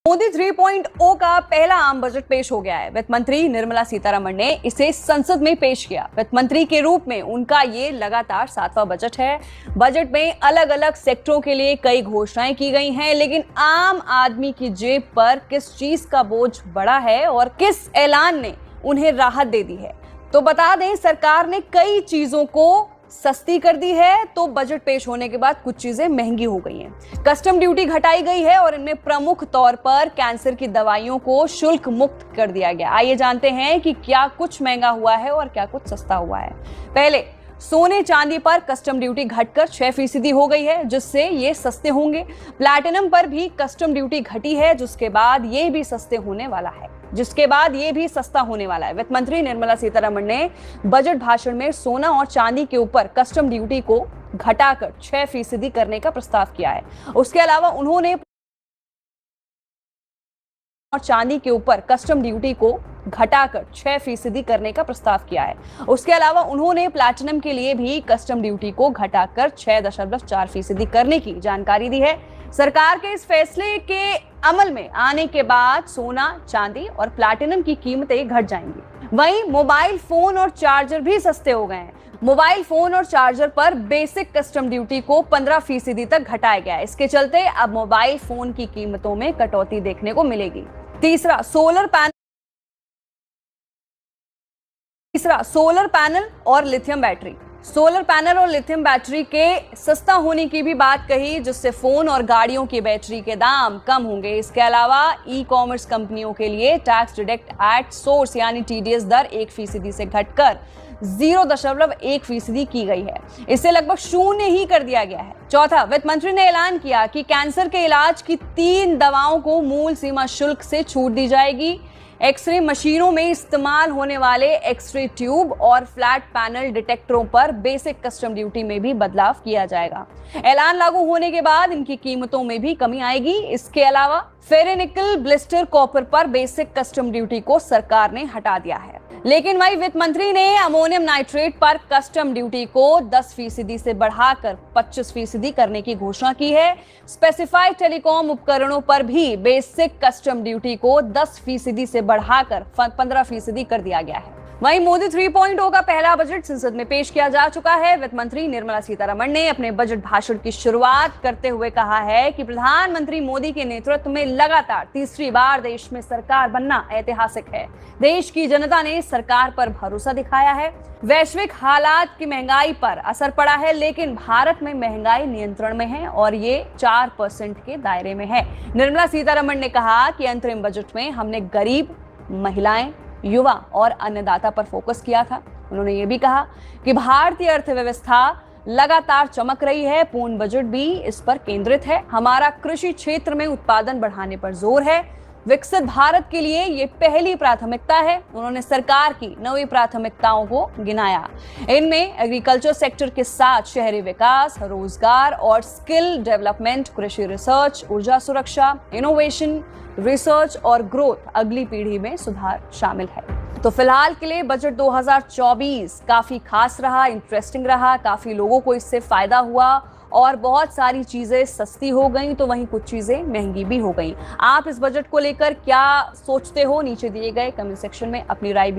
मोदी 3.0 का पहला आम बजट पेश हो गया है। वित्त मंत्री निर्मला सीतारमण ने इसे संसद में पेश किया। वित्त मंत्री के रूप में उनका ये लगातार 7वां बजट है। बजट में अलग अलग सेक्टरों के लिए कई घोषणाएं की गई हैं, लेकिन आम आदमी की जेब पर किस चीज का बोझ बढ़ा है और किस ऐलान ने उन्हें राहत दे दी है, तो बता दें, सरकार ने कई चीजों को सस्ती कर दी है, तो बजट पेश होने के बाद कुछ चीजें महंगी हो गई हैं। कस्टम ड्यूटी घटाई गई है और इनमें प्रमुख तौर पर कैंसर की दवाइयोों को शुल्क मुक्त कर दिया गया। आइए जानते हैं कि क्या कुछ महंगा हुआ है और क्या कुछ सस्ता हुआ है। पहले सोने चांदी पर कस्टम ड्यूटी घटकर 6% हो गई है, जिससे ये सस्ते होंगे। प्लैटिनम पर भी कस्टम ड्यूटी घटी है, जिसके बाद ये भी सस्ता होने वाला है। वित्त मंत्री निर्मला सीतारमण ने बजट भाषण में सोना और चांदी के ऊपर कस्टम ड्यूटी को घटाकर 6% करने का प्रस्ताव किया है। उसके अलावा उन्होंने प्लैटिनम के लिए भी कस्टम ड्यूटी को घटाकर 6.4% करने की जानकारी दी है। सरकार के इस फैसले के अमल में आने के बाद सोना, चांदी और प्लैटिनम की कीमतें घट जाएंगी। वहीं मोबाइल फोन और चार्जर भी सस्ते हो गए हैं। मोबाइल फोन और चार्जर पर बेसिक कस्टम ड्यूटी को 15% तक घटाया गया है। इसके चलते अब मोबाइल फोन की कीमतों में कटौती देखने को मिलेगी। तीसरा, सोलर पैनल और लिथियम बैटरी। सोलर पैनल और लिथियम बैटरी के सस्ता होने की भी बात कही, जिससे फोन और गाड़ियों की बैटरी के दाम कम होंगे। इसके अलावा ई कॉमर्स कंपनियों के लिए टैक्स डिडक्ट एट सोर्स यानी TDS दर 1% से घटकर 0.1% की गई है। इसे लगभग 0 ही कर दिया गया है। चौथा, वित्त मंत्री ने ऐलान किया कि कैंसर के इलाज की 3 दवाओं को मूल सीमा शुल्क से छूट दी जाएगी। एक्सरे मशीनों में इस्तेमाल होने वाले एक्सरे ट्यूब और फ्लैट पैनल डिटेक्टरों पर बेसिक कस्टम ड्यूटी में भी बदलाव किया जाएगा। ऐलान लागू होने के बाद इनकी कीमतों में भी कमी आएगी। इसके अलावा फेरेनिकल ब्लिस्टर कॉपर पर बेसिक कस्टम ड्यूटी को सरकार ने हटा दिया है। लेकिन वही वित्त मंत्री ने अमोनियम नाइट्रेट पर कस्टम ड्यूटी को 10% से बढ़ाकर 25% करने की घोषणा की है। स्पेसिफाइड टेलीकॉम उपकरणों पर भी बेसिक कस्टम ड्यूटी को 10% से बढ़ाकर 15% कर दिया गया है। वहीं मोदी 3.0 का पहला बजट संसद में पेश किया जा चुका है। वित्त मंत्री निर्मला सीतारमण ने अपने बजट भाषण की शुरुआत करते हुए कहा है कि प्रधानमंत्री मोदी के नेतृत्व में लगातार तीसरी बार देश में सरकार बनना ऐतिहासिक है। देश की जनता ने सरकार पर भरोसा दिखाया है। वैश्विक हालात की महंगाई पर असर पड़ा है, लेकिन भारत में महंगाई नियंत्रण में है और ये 4% के दायरे में है। निर्मला सीतारमण ने कहा कि अंतरिम बजट में हमने गरीब, महिलाएं, युवा और अन्नदाता पर फोकस किया था। उन्होंने ये भी कहा कि भारतीय अर्थव्यवस्था लगातार चमक रही है। पूर्ण बजट भी इस पर केंद्रित है। हमारा कृषि क्षेत्र में उत्पादन बढ़ाने पर जोर है। विकसित भारत के लिए ये पहली प्राथमिकता है। उन्होंने सरकार की 9 प्राथमिकताओं को गिनाया। इनमें एग्रीकल्चर सेक्टर के साथ शहरी विकास, रोजगार और स्किल डेवलपमेंट, कृषि रिसर्च, ऊर्जा सुरक्षा, इनोवेशन, रिसर्च और ग्रोथ, अगली पीढ़ी में सुधार शामिल है। तो फिलहाल के लिए बजट 2024 काफी खास रहा, इंटरेस्टिंग रहा। काफी लोगों को इससे फायदा हुआ और बहुत सारी चीजें सस्ती हो गई, तो वहीं कुछ चीजें महंगी भी हो गई। आप इस बजट को लेकर क्या सोचते हो? नीचे दिए गए कमेंट सेक्शन में अपनी राय